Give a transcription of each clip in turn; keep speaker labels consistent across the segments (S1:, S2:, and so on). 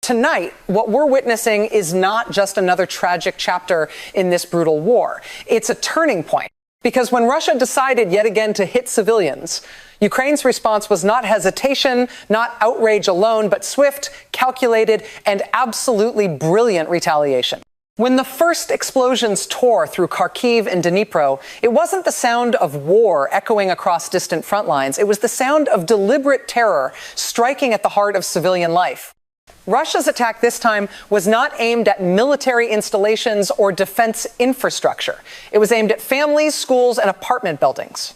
S1: Tonight, what we're witnessing is not just another tragic chapter in this brutal war. It's a turning point. Because when Russia decided yet again to hit civilians, Ukraine's response was not hesitation, not outrage alone, but swift, calculated, and absolutely brilliant retaliation. When the first explosions tore through Kharkiv and Dnipro, it wasn't the sound of war echoing across distant front lines. It was the sound of deliberate terror striking at the heart of civilian life. Russia's attack this time was not aimed at military installations or defense infrastructure. It was aimed at families, schools, and apartment buildings.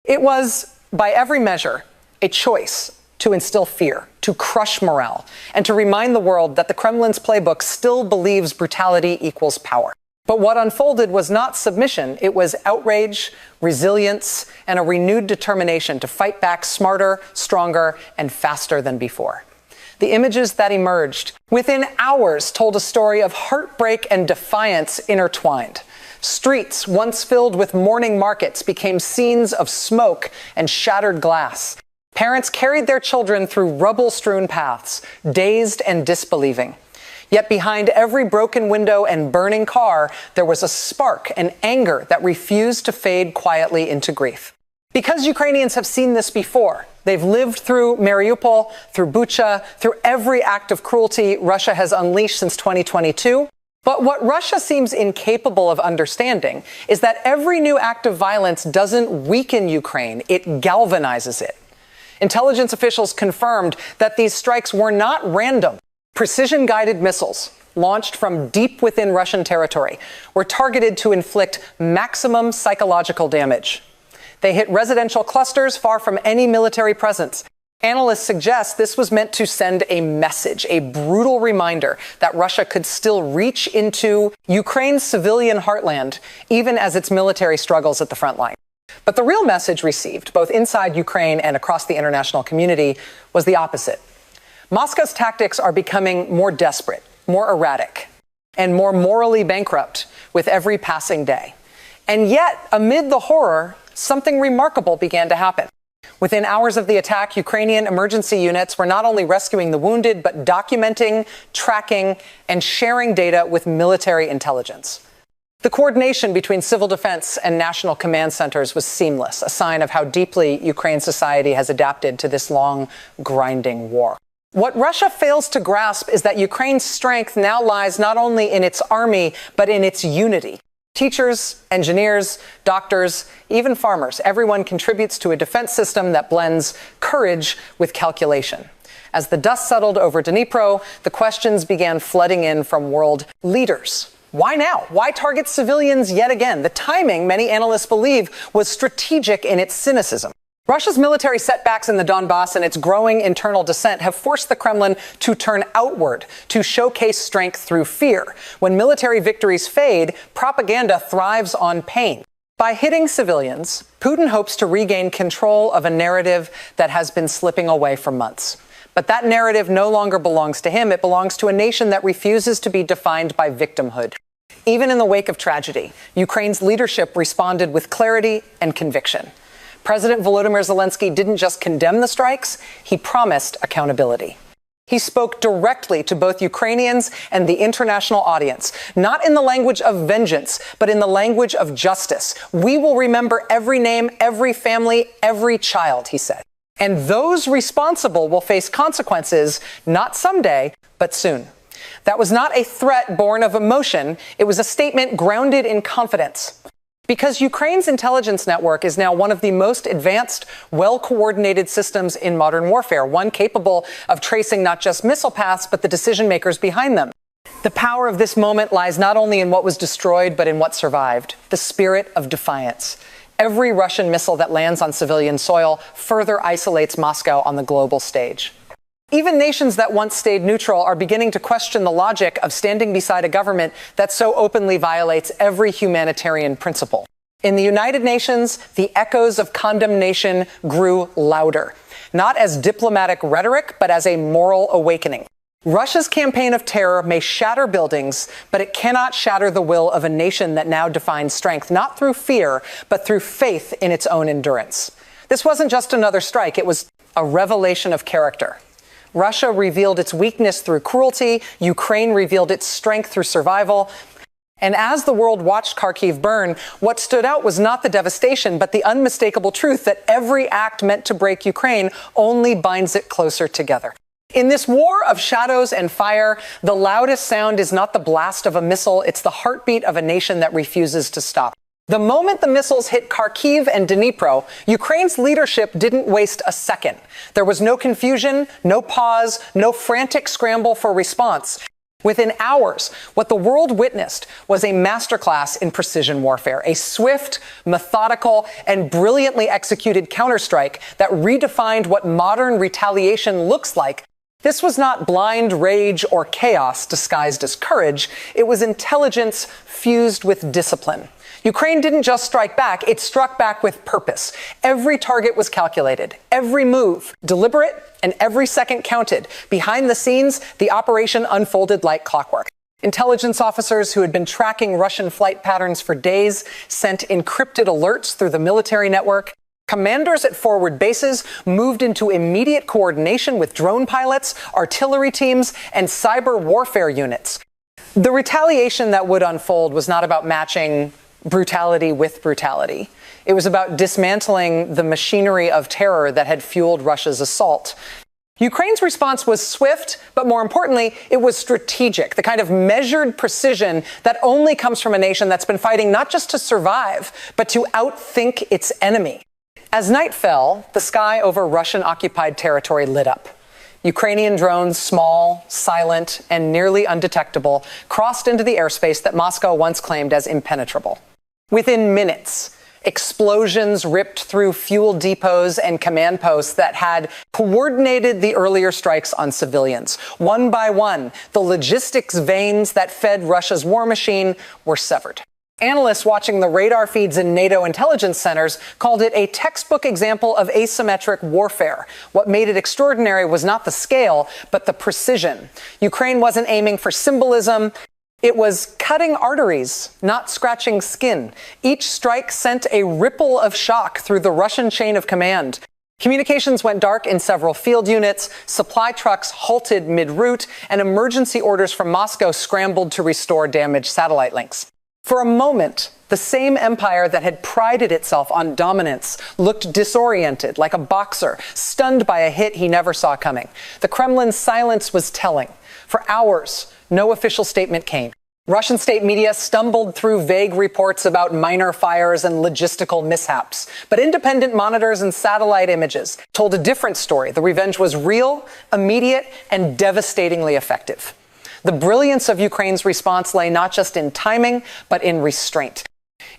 S1: It was, by every measure, a choice to instill fear, to crush morale, and to remind the world that the Kremlin's playbook still believes brutality equals power. But what unfolded was not submission. It was outrage, resilience, and a renewed determination to fight back smarter, stronger, and faster than before. The images that emerged within hours told a story of heartbreak and defiance intertwined. Streets, once filled with morning markets, became scenes of smoke and shattered glass. Parents carried their children through rubble-strewn paths, dazed and disbelieving. Yet behind every broken window and burning car, there was a spark, an anger that refused to fade quietly into grief. Because Ukrainians have seen this before, they've lived through Mariupol, through Bucha, through every act of cruelty Russia has unleashed since 2022. But what Russia seems incapable of understanding is that every new act of violence doesn't weaken Ukraine, it galvanizes it. Intelligence officials confirmed that these strikes were not random. Precision-guided missiles, launched from deep within Russian territory, were targeted to inflict maximum psychological damage. They hit residential clusters far from any military presence. Analysts suggest this was meant to send a message, a brutal reminder that Russia could still reach into Ukraine's civilian heartland, even as its military struggles at the front line. But the real message received, both inside Ukraine and across the international community, was the opposite. Moscow's tactics are becoming more desperate, more erratic, and more morally bankrupt with every passing day. And yet, amid the horror, something remarkable began to happen. Within hours of the attack, Ukrainian emergency units were not only rescuing the wounded, but documenting, tracking, and sharing data with military intelligence. The coordination between civil defense and national command centers was seamless, a sign of how deeply Ukraine's society has adapted to this long, grinding war. What Russia fails to grasp is that Ukraine's strength now lies not only in its army, but in its unity. Teachers, engineers, doctors, even farmers, everyone contributes to a defense system that blends courage with calculation. As the dust settled over Dnipro, the questions began flooding in from world leaders. Why now? Why target civilians yet again? The timing, many analysts believe, was strategic in its cynicism. Russia's military setbacks in the Donbass and its growing internal dissent have forced the Kremlin to turn outward, to showcase strength through fear. When military victories fade, propaganda thrives on pain. By hitting civilians, Putin hopes to regain control of a narrative that has been slipping away for months. But that narrative no longer belongs to him. It belongs to a nation that refuses to be defined by victimhood. Even in the wake of tragedy, Ukraine's leadership responded with clarity and conviction. President Volodymyr Zelensky didn't just condemn the strikes, he promised accountability. He spoke directly to both Ukrainians and the international audience, not in the language of vengeance, but in the language of justice. We will remember every name, every family, every child, he said. And those responsible will face consequences, not someday, but soon. That was not a threat born of emotion. It was a statement grounded in confidence. Because Ukraine's intelligence network is now one of the most advanced, well-coordinated systems in modern warfare, one capable of tracing not just missile paths, but the decision-makers behind them. The power of this moment lies not only in what was destroyed, but in what survived, the spirit of defiance. Every Russian missile that lands on civilian soil further isolates Moscow on the global stage. Even nations that once stayed neutral are beginning to question the logic of standing beside a government that so openly violates every humanitarian principle. In the United Nations, the echoes of condemnation grew louder, not as diplomatic rhetoric, but as a moral awakening. Russia's campaign of terror may shatter buildings, but it cannot shatter the will of a nation that now defines strength, not through fear, but through faith in its own endurance. This wasn't just another strike, it was a revelation of character. Russia revealed its weakness through cruelty. Ukraine revealed its strength through survival. And as the world watched Kharkiv burn, what stood out was not the devastation, but the unmistakable truth that every act meant to break Ukraine only binds it closer together. In this war of shadows and fire, the loudest sound is not the blast of a missile, it's the heartbeat of a nation that refuses to stop. The moment the missiles hit Kharkiv and Dnipro, Ukraine's leadership didn't waste a second. There was no confusion, no pause, no frantic scramble for response. Within hours, what the world witnessed was a masterclass in precision warfare, a swift, methodical, and brilliantly executed counterstrike that redefined what modern retaliation looks like. This was not blind rage or chaos disguised as courage. It was intelligence fused with discipline. Ukraine didn't just strike back, it struck back with purpose. Every target was calculated, every move deliberate, and every second counted. Behind the scenes, the operation unfolded like clockwork. Intelligence officers who had been tracking Russian flight patterns for days sent encrypted alerts through the military network. Commanders at forward bases moved into immediate coordination with drone pilots, artillery teams, and cyber warfare units. The retaliation that would unfold was not about matching brutality with brutality. It was about dismantling the machinery of terror that had fueled Russia's assault. Ukraine's response was swift, but more importantly, it was strategic, the kind of measured precision that only comes from a nation that's been fighting not just to survive, but to outthink its enemy. As night fell, the sky over Russian-occupied territory lit up. Ukrainian drones, small, silent, and nearly undetectable, crossed into the airspace that Moscow once claimed as impenetrable. Within minutes, explosions ripped through fuel depots and command posts that had coordinated the earlier strikes on civilians. One by one, the logistics veins that fed Russia's war machine were severed. Analysts watching the radar feeds in NATO intelligence centers called it a textbook example of asymmetric warfare. What made it extraordinary was not the scale, but the precision. Ukraine wasn't aiming for symbolism. It was cutting arteries, not scratching skin. Each strike sent a ripple of shock through the Russian chain of command. Communications went dark in several field units, supply trucks halted mid-route, and emergency orders from Moscow scrambled to restore damaged satellite links. For a moment, the same empire that had prided itself on dominance looked disoriented, like a boxer, stunned by a hit he never saw coming. The Kremlin's silence was telling. For hours, no official statement came. Russian state media stumbled through vague reports about minor fires and logistical mishaps. But independent monitors and satellite images told a different story. The revenge was real, immediate, and devastatingly effective. The brilliance of Ukraine's response lay not just in timing, but in restraint.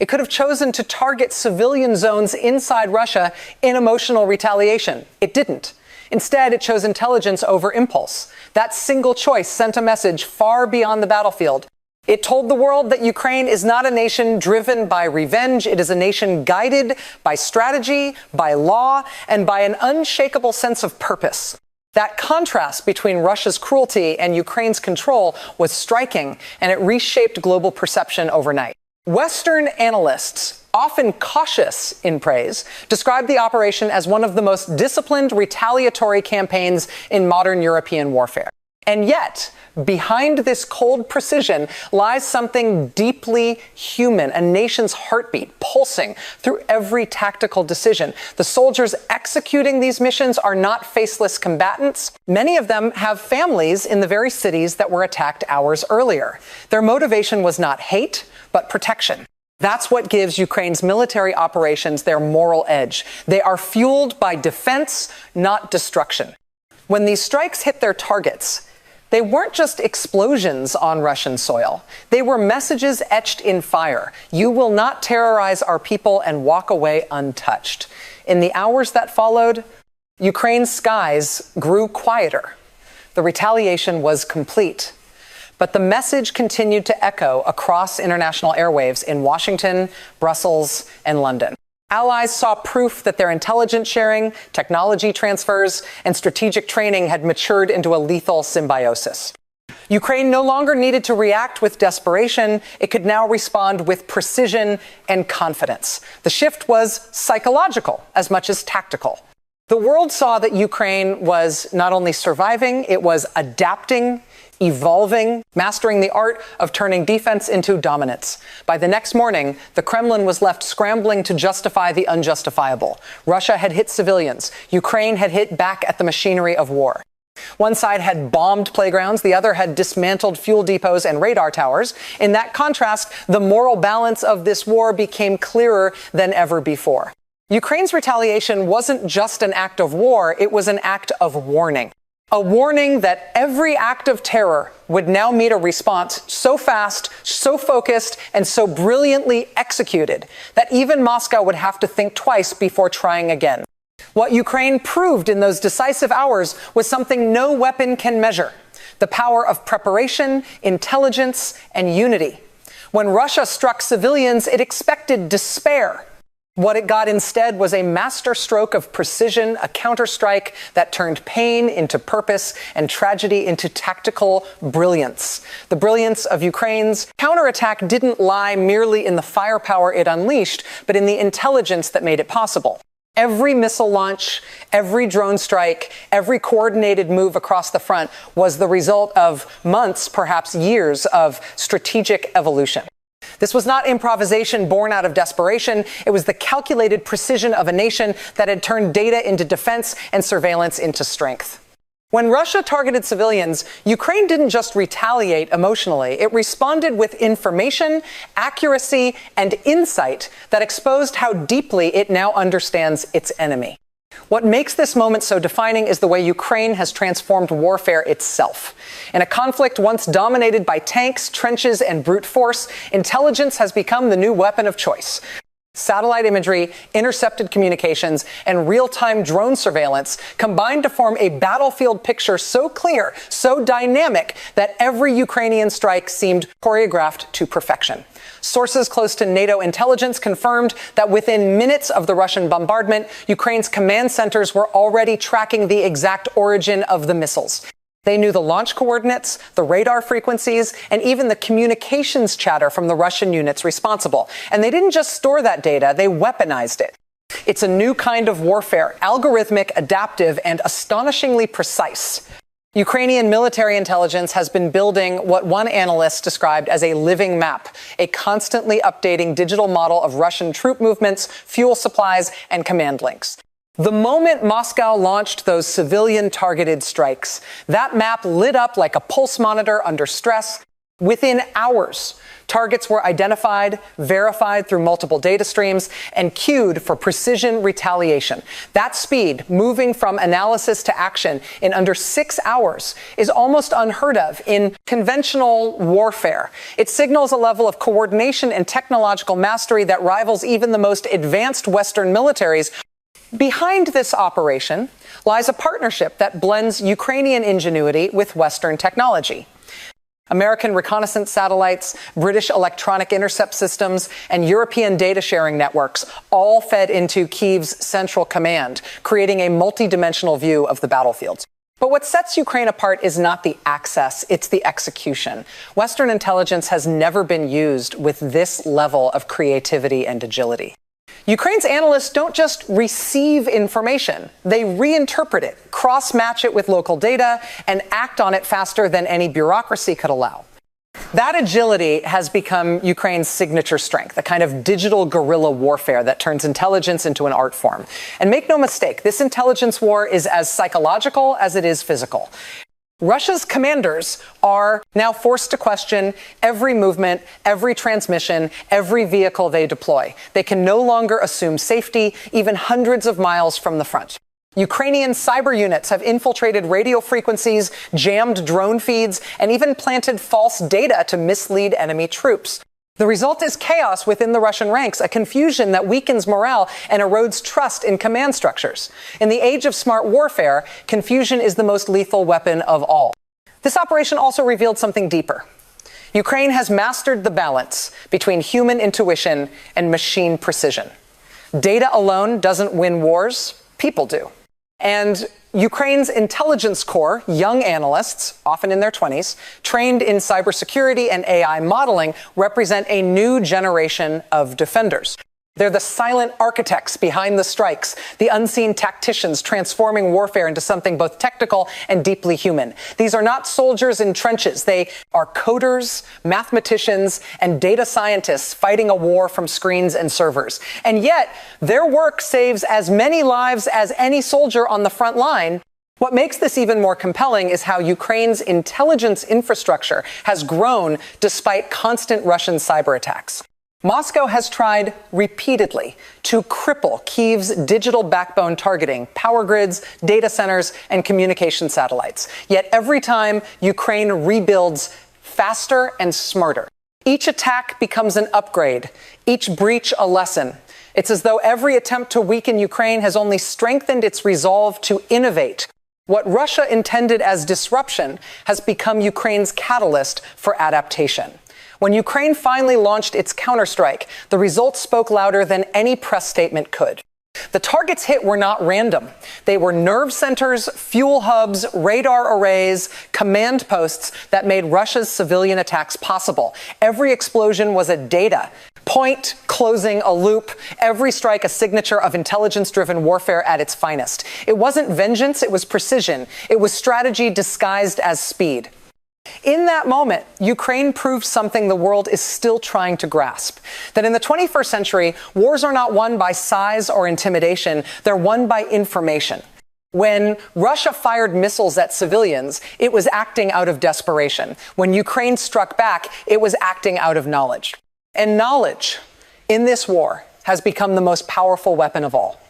S1: It could have chosen to target civilian zones inside Russia in emotional retaliation. It didn't. Instead, it chose intelligence over impulse. That single choice sent a message far beyond the battlefield. It told the world that Ukraine is not a nation driven by revenge. It is a nation guided by strategy, by law, and by an unshakable sense of purpose. That contrast between Russia's cruelty and Ukraine's control was striking, and it reshaped global perception overnight. Western analysts, often cautious in praise, described the operation as one of the most disciplined retaliatory campaigns in modern European warfare. And yet, behind this cold precision lies something deeply human, a nation's heartbeat pulsing through every tactical decision. The soldiers executing these missions are not faceless combatants. Many of them have families in the very cities that were attacked hours earlier. Their motivation was not hate, but protection. That's what gives Ukraine's military operations their moral edge. They are fueled by defense, not destruction. When these strikes hit their targets, they weren't just explosions on Russian soil. They were messages etched in fire. You will not terrorize our people and walk away untouched. In the hours that followed, Ukraine's skies grew quieter. The retaliation was complete. But the message continued to echo across international airwaves in Washington, Brussels, and London. Allies saw proof that their intelligence sharing, technology transfers, and strategic training had matured into a lethal symbiosis. Ukraine no longer needed to react with desperation. It could now respond with precision and confidence. The shift was psychological as much as tactical. The world saw that Ukraine was not only surviving, it was adapting, evolving, mastering the art of turning defense into dominance. By the next morning, the Kremlin was left scrambling to justify the unjustifiable. Russia had hit civilians. Ukraine had hit back at the machinery of war. One side had bombed playgrounds, the other had dismantled fuel depots and radar towers. In that contrast, the moral balance of this war became clearer than ever before. Ukraine's retaliation wasn't just an act of war, it was an act of warning. A warning that every act of terror would now meet a response so fast, so focused, and so brilliantly executed that even Moscow would have to think twice before trying again. What Ukraine proved in those decisive hours was something no weapon can measure: the power of preparation, intelligence, and unity. When Russia struck civilians, it expected despair. What it got instead was a masterstroke of precision, a counterstrike that turned pain into purpose and tragedy into tactical brilliance. The brilliance of Ukraine's counterattack didn't lie merely in the firepower it unleashed, but in the intelligence that made it possible. Every missile launch, every drone strike, every coordinated move across the front was the result of months, perhaps years, of strategic evolution. This was not improvisation born out of desperation. It was the calculated precision of a nation that had turned data into defense and surveillance into strength. When Russia targeted civilians, Ukraine didn't just retaliate emotionally. It responded with information, accuracy, and insight that exposed how deeply it now understands its enemy. What makes this moment so defining is the way Ukraine has transformed warfare itself. In a conflict once dominated by tanks, trenches, and brute force, intelligence has become the new weapon of choice. Satellite imagery, intercepted communications, and real-time drone surveillance combined to form a battlefield picture so clear, so dynamic, that every Ukrainian strike seemed choreographed to perfection. Sources close to NATO intelligence confirmed that within minutes of the Russian bombardment, Ukraine's command centers were already tracking the exact origin of the missiles. They knew the launch coordinates, the radar frequencies, and even the communications chatter from the Russian units responsible. And they didn't just store that data, they weaponized it. It's a new kind of warfare, algorithmic, adaptive, and astonishingly precise. Ukrainian military intelligence has been building what one analyst described as a living map, a constantly updating digital model of Russian troop movements, fuel supplies, and command links. The moment Moscow launched those civilian-targeted strikes, that map lit up like a pulse monitor under stress. Within hours, targets were identified, verified through multiple data streams, and queued for precision retaliation. That speed, moving from analysis to action in under 6 hours, is almost unheard of in conventional warfare. It signals a level of coordination and technological mastery that rivals even the most advanced Western militaries. Behind this operation lies a partnership that blends Ukrainian ingenuity with Western technology. American reconnaissance satellites, British electronic intercept systems, and European data sharing networks all fed into Kyiv's central command, creating a multi-dimensional view of the battlefields. But what sets Ukraine apart is not the access, it's the execution. Western intelligence has never been used with this level of creativity and agility. Ukraine's analysts don't just receive information, they reinterpret it, cross-match it with local data, and act on it faster than any bureaucracy could allow. That agility has become Ukraine's signature strength, a kind of digital guerrilla warfare that turns intelligence into an art form. And make no mistake, this intelligence war is as psychological as it is physical. Russia's commanders are now forced to question every movement, every transmission, every vehicle they deploy. They can no longer assume safety, even hundreds of miles from the front. Ukrainian cyber units have infiltrated radio frequencies, jammed drone feeds, and even planted false data to mislead enemy troops. The result is chaos within the Russian ranks, a confusion that weakens morale and erodes trust in command structures. In the age of smart warfare, confusion is the most lethal weapon of all. This operation also revealed something deeper. Ukraine has mastered the balance between human intuition and machine precision. Data alone doesn't win wars, people do. And Ukraine's intelligence corps, young analysts, often in their 20s, trained in cybersecurity and AI modeling, represent a new generation of defenders. They're the silent architects behind the strikes, the unseen tacticians transforming warfare into something both technical and deeply human. These are not soldiers in trenches. They are coders, mathematicians, and data scientists fighting a war from screens and servers. And yet, their work saves as many lives as any soldier on the front line. What makes this even more compelling is how Ukraine's intelligence infrastructure has grown despite constant Russian cyber attacks. Moscow has tried repeatedly to cripple Kyiv's digital backbone targeting, power grids, data centers, and communication satellites. Yet every time, Ukraine rebuilds faster and smarter. Each attack becomes an upgrade, each breach a lesson. It's as though every attempt to weaken Ukraine has only strengthened its resolve to innovate. What Russia intended as disruption has become Ukraine's catalyst for adaptation. When Ukraine finally launched its Counterstrike, the results spoke louder than any press statement could. The targets hit were not random. They were nerve centers, fuel hubs, radar arrays, command posts that made Russia's civilian attacks possible. Every explosion was a data point, closing a loop, every strike a signature of intelligence-driven warfare at its finest. It wasn't vengeance, it was precision. It was strategy disguised as speed. In that moment, Ukraine proved something the world is still trying to grasp, that in the 21st century, wars are not won by size or intimidation, they're won by information. When Russia fired missiles at civilians, it was acting out of desperation. When Ukraine struck back, it was acting out of knowledge. And knowledge, in this war, has become the most powerful weapon of all.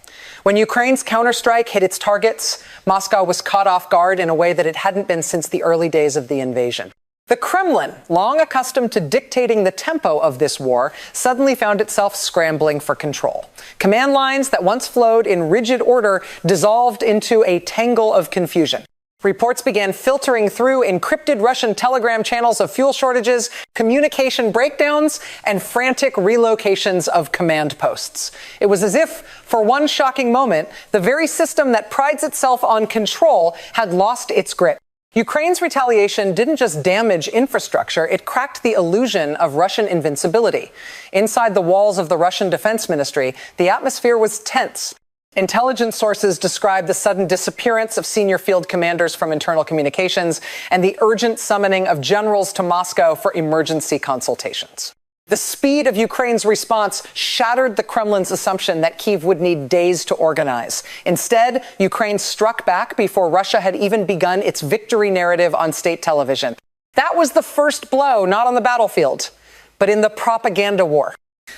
S1: When Ukraine's counterstrike hit its targets, Moscow was caught off guard in a way that it hadn't been since the early days of the invasion. The Kremlin, long accustomed to dictating the tempo of this war, suddenly found itself scrambling for control. Command lines that once flowed in rigid order dissolved into a tangle of confusion. Reports began filtering through encrypted Russian telegram channels of fuel shortages, communication breakdowns, and frantic relocations of command posts. It was as if, for one shocking moment, the very system that prides itself on control had lost its grip. Ukraine's retaliation didn't just damage infrastructure, it cracked the illusion of Russian invincibility. Inside the walls of the Russian Defense Ministry, the atmosphere was tense. Intelligence sources described the sudden disappearance of senior field commanders from internal communications and the urgent summoning of generals to Moscow for emergency consultations. The speed of Ukraine's response shattered the Kremlin's assumption that Kyiv would need days to organize. Instead, Ukraine struck back before Russia had even begun its victory narrative on state television. That was the first blow, not on the battlefield, but in the propaganda war.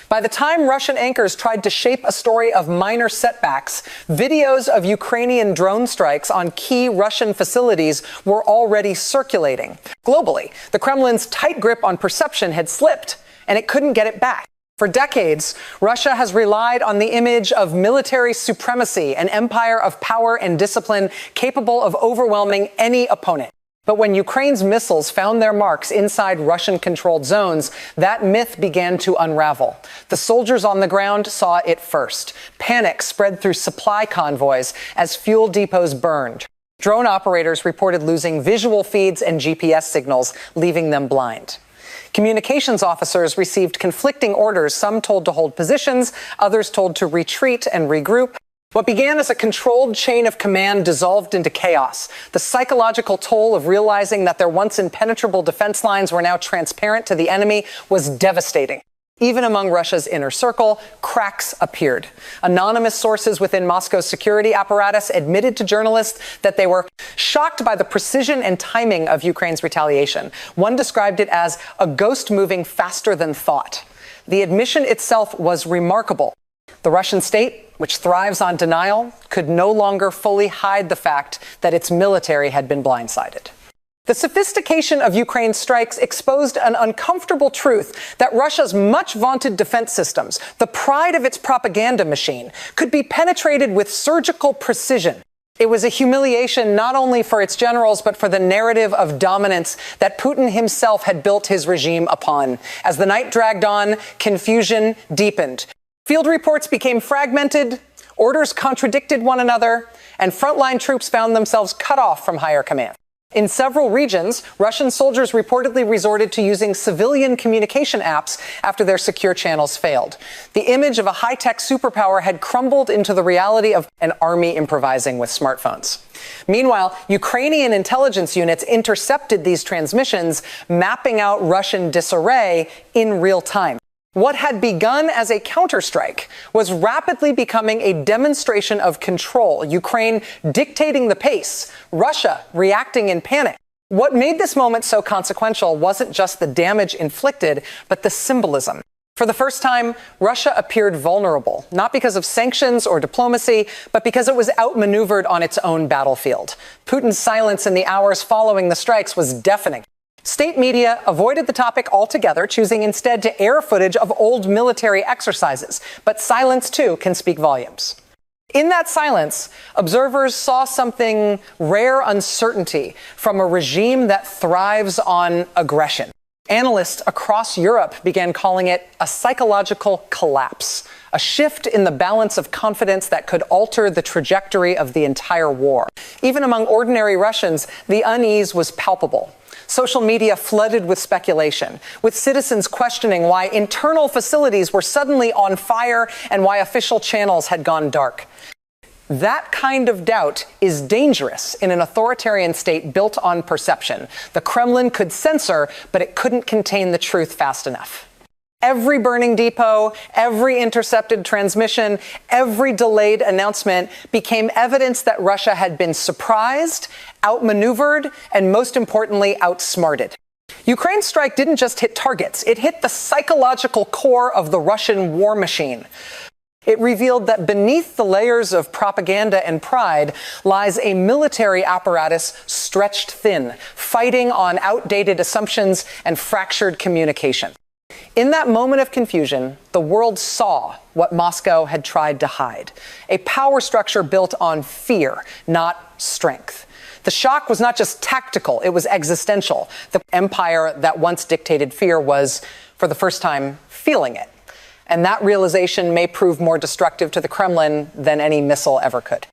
S1: By the time Russian anchors tried to shape a story of minor setbacks, videos of Ukrainian drone strikes on key Russian facilities were already circulating. Globally, the Kremlin's tight grip on perception had slipped, and it couldn't get it back. For decades, Russia has relied on the image of military supremacy, an empire of power and discipline capable of overwhelming any opponent. But when Ukraine's missiles found their marks inside Russian-controlled zones, that myth began to unravel. The soldiers on the ground saw it first. Panic spread through supply convoys as fuel depots burned. Drone operators reported losing visual feeds and GPS signals, leaving them blind. Communications officers received conflicting orders, some told to hold positions, others told to retreat and regroup. What began as a controlled chain of command dissolved into chaos. The psychological toll of realizing that their once impenetrable defense lines were now transparent to the enemy was devastating. Even among Russia's inner circle, cracks appeared. Anonymous sources within Moscow's security apparatus admitted to journalists that they were shocked by the precision and timing of Ukraine's retaliation. One described it as a ghost moving faster than thought. The admission itself was remarkable. The Russian state, which thrives on denial, could no longer fully hide the fact that its military had been blindsided. The sophistication of Ukraine's strikes exposed an uncomfortable truth that Russia's much vaunted defense systems, the pride of its propaganda machine, could be penetrated with surgical precision. It was a humiliation not only for its generals, but for the narrative of dominance that Putin himself had built his regime upon. As the night dragged on, confusion deepened. Field reports became fragmented, orders contradicted one another, and frontline troops found themselves cut off from higher command. In several regions, Russian soldiers reportedly resorted to using civilian communication apps after their secure channels failed. The image of a high-tech superpower had crumbled into the reality of an army improvising with smartphones. Meanwhile, Ukrainian intelligence units intercepted these transmissions, mapping out Russian disarray in real time. What had begun as a counterstrike was rapidly becoming a demonstration of control, Ukraine dictating the pace, Russia reacting in panic. What made this moment so consequential wasn't just the damage inflicted, but the symbolism. For the first time, Russia appeared vulnerable, not because of sanctions or diplomacy, but because it was outmaneuvered on its own battlefield. Putin's silence in the hours following the strikes was deafening. State media avoided the topic altogether, choosing instead to air footage of old military exercises. But silence, too, can speak volumes. In that silence, observers saw something rare uncertainty from a regime that thrives on aggression. Analysts across Europe began calling it a psychological collapse, a shift in the balance of confidence that could alter the trajectory of the entire war. Even among ordinary Russians, the unease was palpable. Social media flooded with speculation, with citizens questioning why internal facilities were suddenly on fire and why official channels had gone dark. That kind of doubt is dangerous in an authoritarian state built on perception. The Kremlin could censor, but it couldn't contain the truth fast enough. Every burning depot, every intercepted transmission, every delayed announcement became evidence that Russia had been surprised, outmaneuvered, and most importantly, outsmarted. Ukraine's strike didn't just hit targets, it hit the psychological core of the Russian war machine. It revealed that beneath the layers of propaganda and pride lies a military apparatus stretched thin, fighting on outdated assumptions and fractured communication. In that moment of confusion, the world saw what Moscow had tried to hide, a power structure built on fear, not strength. The shock was not just tactical, it was existential. The empire that once dictated fear was, for the first time, feeling it. And that realization may prove more destructive to the Kremlin than any missile ever could.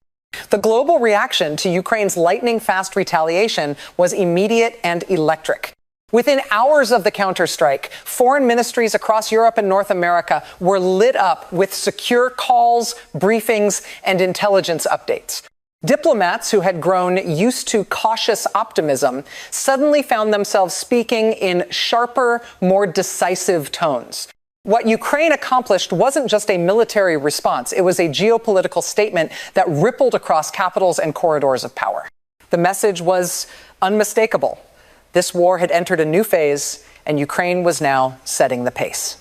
S1: The global reaction to Ukraine's lightning-fast retaliation was immediate and electric. Within hours of the counterstrike, foreign ministries across Europe and North America were lit up with secure calls, briefings, and intelligence updates. Diplomats who had grown used to cautious optimism suddenly found themselves speaking in sharper, more decisive tones. What Ukraine accomplished wasn't just a military response, it was a geopolitical statement that rippled across capitals and corridors of power. The message was unmistakable. This war had entered a new phase, and Ukraine was now setting the pace.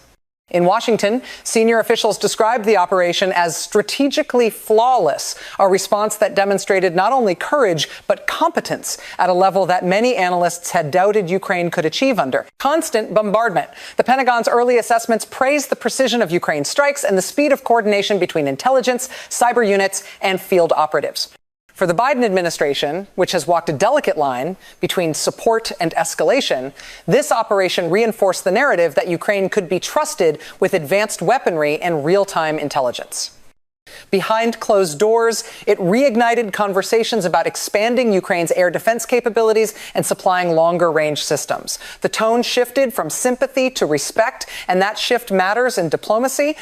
S1: In Washington, senior officials described the operation as strategically flawless, a response that demonstrated not only courage, but competence at a level that many analysts had doubted Ukraine could achieve under. Constant bombardment. The Pentagon's early assessments praised the precision of Ukraine's strikes and the speed of coordination between intelligence, cyber units, and field operatives. For the Biden administration, which has walked a delicate line between support and escalation, this operation reinforced the narrative that Ukraine could be trusted with advanced weaponry and real-time intelligence. Behind closed doors, it reignited conversations about expanding Ukraine's air defense capabilities and supplying longer-range systems. The tone shifted from sympathy to respect, and that shift matters in diplomacy.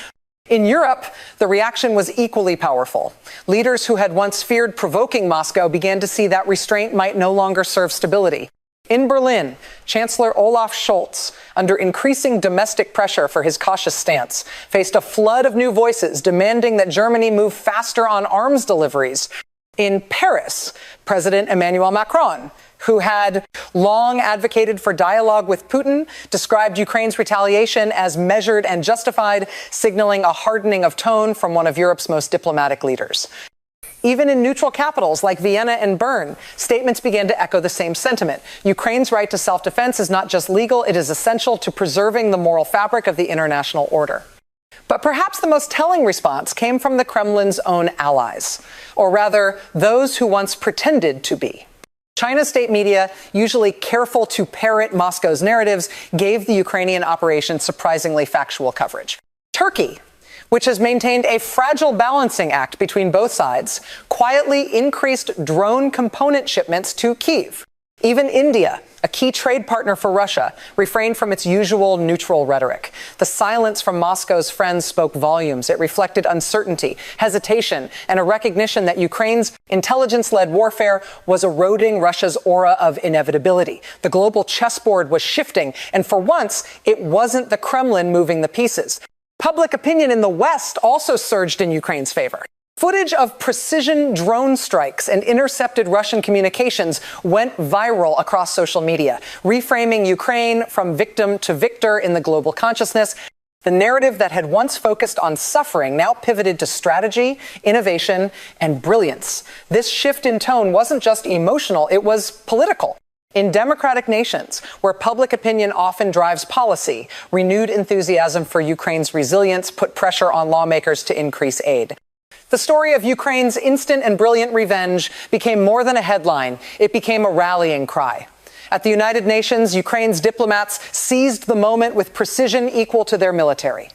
S1: In Europe, the reaction was equally powerful. Leaders who had once feared provoking Moscow began to see that restraint might no longer serve stability. In Berlin, Chancellor Olaf Scholz, under increasing domestic pressure for his cautious stance, faced a flood of new voices demanding that Germany move faster on arms deliveries. In Paris, President Emmanuel Macron, who had long advocated for dialogue with Putin, described Ukraine's retaliation as measured and justified, signaling a hardening of tone from one of Europe's most diplomatic leaders. Even in neutral capitals like Vienna and Bern, statements began to echo the same sentiment. Ukraine's right to self-defense is not just legal, it is essential to preserving the moral fabric of the international order. But perhaps the most telling response came from the Kremlin's own allies, or rather, those who once pretended to be. China's state media, usually careful to parrot Moscow's narratives, gave the Ukrainian operation surprisingly factual coverage. Turkey, which has maintained a fragile balancing act between both sides, quietly increased drone component shipments to Kyiv. Even India, a key trade partner for Russia, refrained from its usual neutral rhetoric. The silence from Moscow's friends spoke volumes. It reflected uncertainty, hesitation, and a recognition that Ukraine's intelligence-led warfare was eroding Russia's aura of inevitability. The global chessboard was shifting, and for once, it wasn't the Kremlin moving the pieces. Public opinion in the West also surged in Ukraine's favor. Footage of precision drone strikes and intercepted Russian communications went viral across social media, reframing Ukraine from victim to victor in the global consciousness. The narrative that had once focused on suffering now pivoted to strategy, innovation, and brilliance. This shift in tone wasn't just emotional, it was political. In democratic nations, where public opinion often drives policy, renewed enthusiasm for Ukraine's resilience put pressure on lawmakers to increase aid. The story of Ukraine's instant and brilliant revenge became more than a headline. It became a rallying cry. At the United Nations, Ukraine's diplomats seized the moment with precision equal to their military.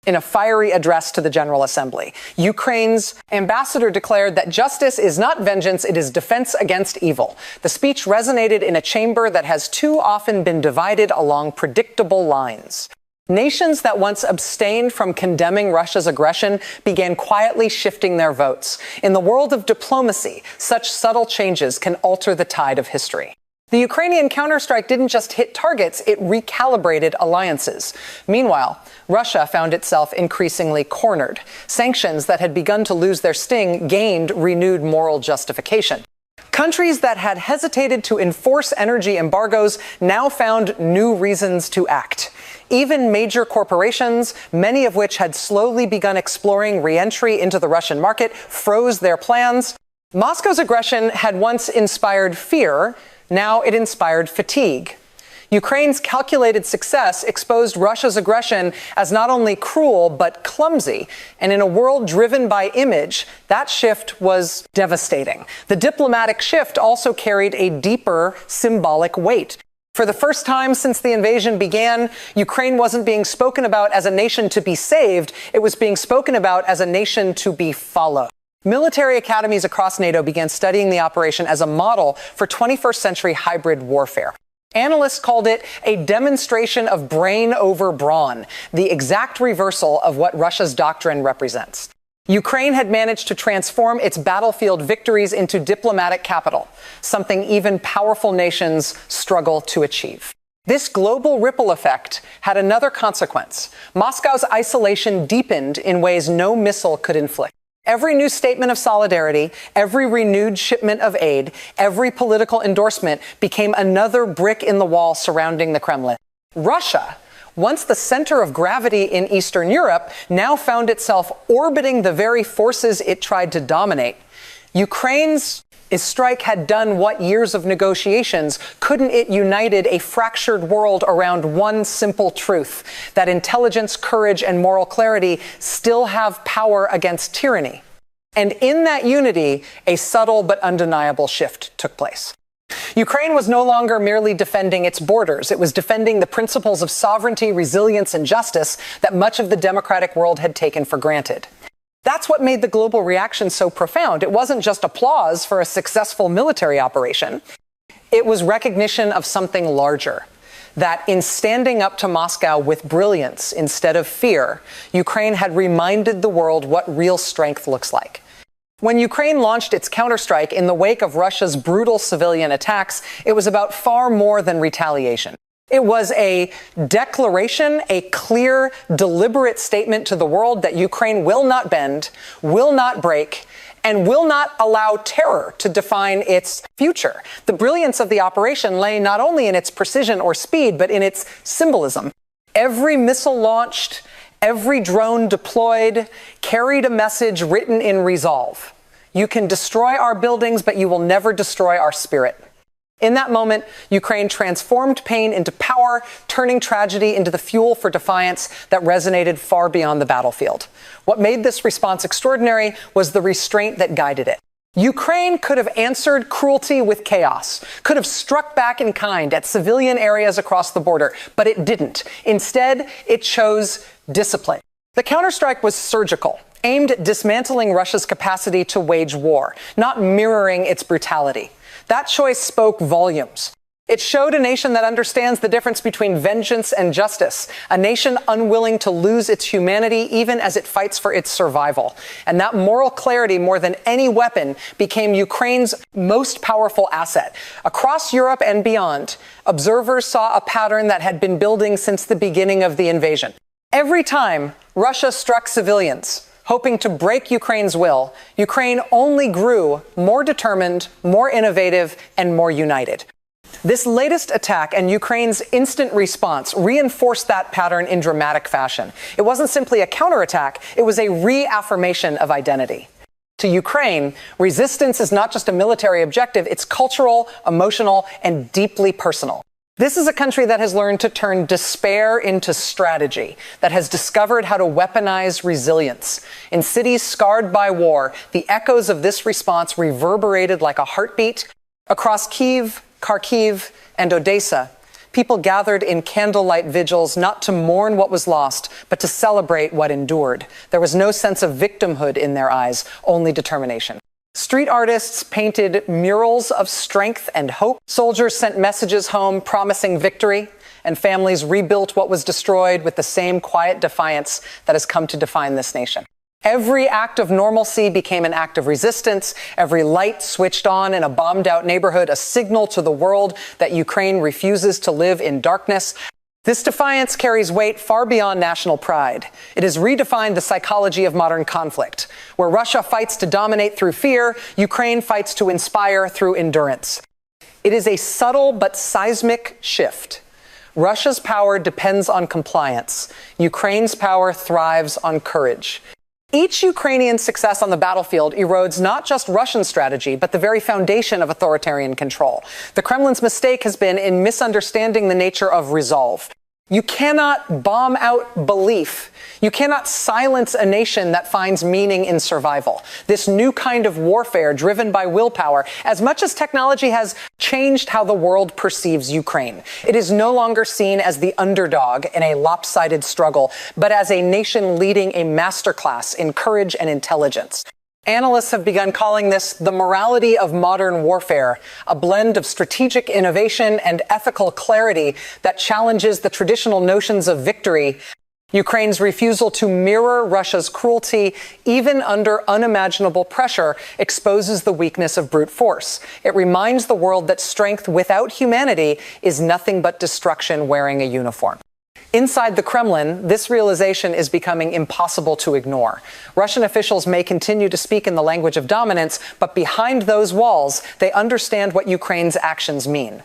S1: In a fiery address to the General Assembly, Ukraine's ambassador declared that justice is not vengeance, it is defense against evil. The speech resonated in a chamber that has too often been divided along predictable lines. Nations that once abstained from condemning Russia's aggression began quietly shifting their votes. In the world of diplomacy, such subtle changes can alter the tide of history. The Ukrainian counterstrike didn't just hit targets, it recalibrated alliances. Meanwhile, Russia found itself increasingly cornered. Sanctions that had begun to lose their sting gained renewed moral justification. Countries that had hesitated to enforce energy embargoes now found new reasons to act. Even major corporations, many of which had slowly begun exploring re-entry into the Russian market, froze their plans. Moscow's aggression had once inspired fear, now it inspired fatigue. Ukraine's calculated success exposed Russia's aggression as not only cruel, but clumsy. And in a world driven by image, that shift was devastating. The diplomatic shift also carried a deeper symbolic weight. For the first time since the invasion began, Ukraine wasn't being spoken about as a nation to be saved, it was being spoken about as a nation to be followed. Military academies across NATO began studying the operation as a model for 21st century hybrid warfare. Analysts called it a demonstration of brain over brawn, the exact reversal of what Russia's doctrine represents. Ukraine had managed to transform its battlefield victories into diplomatic capital, something even powerful nations struggle to achieve. This global ripple effect had another consequence. Moscow's isolation deepened in ways no missile could inflict. Every new statement of solidarity, every renewed shipment of aid, every political endorsement became another brick in the wall surrounding the Kremlin. Russia, once the center of gravity in Eastern Europe, now found itself orbiting the very forces it tried to dominate. Ukraine's strike had done what years of negotiations couldn't. It united a fractured world around one simple truth, that intelligence, courage, and moral clarity still have power against tyranny. And in that unity, a subtle but undeniable shift took place. Ukraine was no longer merely defending its borders. It was defending the principles of sovereignty, resilience, and justice that much of the democratic world had taken for granted. That's what made the global reaction so profound. It wasn't just applause for a successful military operation. It was recognition of something larger, that in standing up to Moscow with brilliance instead of fear, Ukraine had reminded the world what real strength looks like. When Ukraine launched its counterstrike in the wake of Russia's brutal civilian attacks, it was about far more than retaliation. It was a declaration, a clear, deliberate statement to the world that Ukraine will not bend, will not break, and will not allow terror to define its future. The brilliance of the operation lay not only in its precision or speed, but in its symbolism. Every missile launched, every drone deployed carried a message written in resolve. You can destroy our buildings, but you will never destroy our spirit. In that moment, Ukraine transformed pain into power, turning tragedy into the fuel for defiance that resonated far beyond the battlefield. What made this response extraordinary was the restraint that guided it. Ukraine could have answered cruelty with chaos, could have struck back in kind at civilian areas across the border, but it didn't. Instead, it chose discipline. The counterstrike was surgical, aimed at dismantling Russia's capacity to wage war, not mirroring its brutality. That choice spoke volumes. It showed a nation that understands the difference between vengeance and justice, a nation unwilling to lose its humanity even as it fights for its survival. And that moral clarity, more than any weapon, became Ukraine's most powerful asset. Across Europe and beyond, observers saw a pattern that had been building since the beginning of the invasion. Every time Russia struck civilians, hoping to break Ukraine's will, Ukraine only grew more determined, more innovative, and more united. This latest attack and Ukraine's instant response reinforced that pattern in dramatic fashion. It wasn't simply a counterattack, it was a reaffirmation of identity. To Ukraine, resistance is not just a military objective, it's cultural, emotional, and deeply personal. This is a country that has learned to turn despair into strategy, that has discovered how to weaponize resilience. In cities scarred by war, the echoes of this response reverberated like a heartbeat. Across Kyiv, Kharkiv, and Odessa, people gathered in candlelight vigils not to mourn what was lost, but to celebrate what endured. There was no sense of victimhood in their eyes, only determination. Street artists painted murals of strength and hope. Soldiers sent messages home promising victory, and families rebuilt what was destroyed with the same quiet defiance that has come to define this nation. Every act of normalcy became an act of resistance. Every light switched on in a bombed-out neighborhood, a signal to the world that Ukraine refuses to live in darkness. This defiance carries weight far beyond national pride. It has redefined the psychology of modern conflict. Where Russia fights to dominate through fear, Ukraine fights to inspire through endurance. It is a subtle but seismic shift. Russia's power depends on compliance. Ukraine's power thrives on courage. Each Ukrainian success on the battlefield erodes not just Russian strategy, but the very foundation of authoritarian control. The Kremlin's mistake has been in misunderstanding the nature of resolve. You cannot bomb out belief. You cannot silence a nation that finds meaning in survival. This new kind of warfare driven by willpower, as much as technology has changed how the world perceives Ukraine. It is no longer seen as the underdog in a lopsided struggle, but as a nation leading a masterclass in courage and intelligence. Analysts have begun calling this the morality of modern warfare, a blend of strategic innovation and ethical clarity that challenges the traditional notions of victory. Ukraine's refusal to mirror Russia's cruelty, even under unimaginable pressure, exposes the weakness of brute force. It reminds the world that strength without humanity is nothing but destruction wearing a uniform. Inside the Kremlin, this realization is becoming impossible to ignore. Russian officials may continue to speak in the language of dominance, but behind those walls, they understand what Ukraine's actions mean.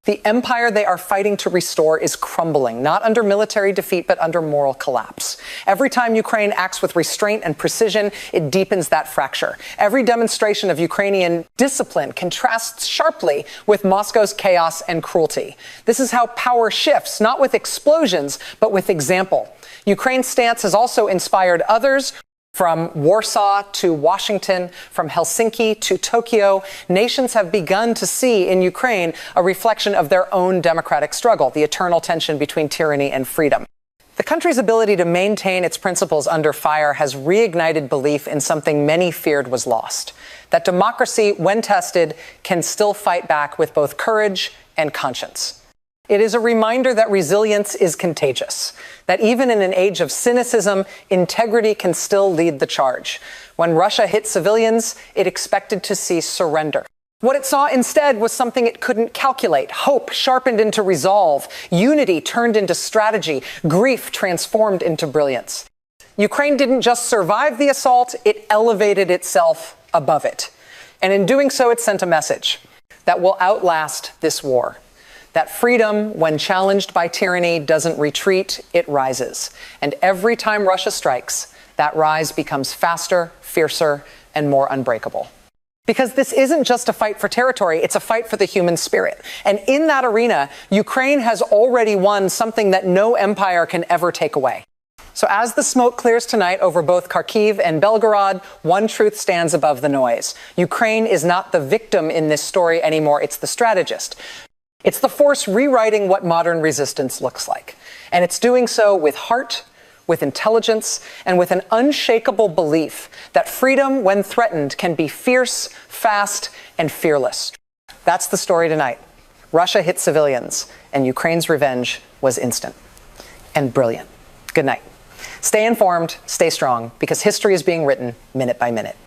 S1: The empire they are fighting to restore is crumbling, not under military defeat, but under moral collapse. Every time Ukraine acts with restraint and precision, it deepens that fracture. Every demonstration of Ukrainian discipline contrasts sharply with Moscow's chaos and cruelty. This is how power shifts, not with explosions, but with example. Ukraine's stance has also inspired others. From Warsaw to Washington, from Helsinki to Tokyo, nations have begun to see in Ukraine a reflection of their own democratic struggle, the eternal tension between tyranny and freedom. The country's ability to maintain its principles under fire has reignited belief in something many feared was lost, that democracy, when tested, can still fight back with both courage and conscience. It is a reminder that resilience is contagious, that even in an age of cynicism, integrity can still lead the charge. When Russia hit civilians, it expected to see surrender. What it saw instead was something it couldn't calculate: hope sharpened into resolve, unity turned into strategy, grief transformed into brilliance. Ukraine didn't just survive the assault, it elevated itself above it. And in doing so, it sent a message that will outlast this war. That freedom, when challenged by tyranny, doesn't retreat, it rises. And every time Russia strikes, that rise becomes faster, fiercer, and more unbreakable. Because this isn't just a fight for territory, it's a fight for the human spirit. And in that arena, Ukraine has already won something that no empire can ever take away. So as the smoke clears tonight over both Kharkiv and Belgorod, one truth stands above the noise. Ukraine is not the victim in this story anymore, it's the strategist. It's the force rewriting what modern resistance looks like. And it's doing so with heart, with intelligence, and with an unshakable belief that freedom, when threatened, can be fierce, fast, and fearless. That's the story tonight. Russia hit civilians, and Ukraine's revenge was instant and brilliant. Good night. Stay informed, stay strong, because history is being written minute by minute.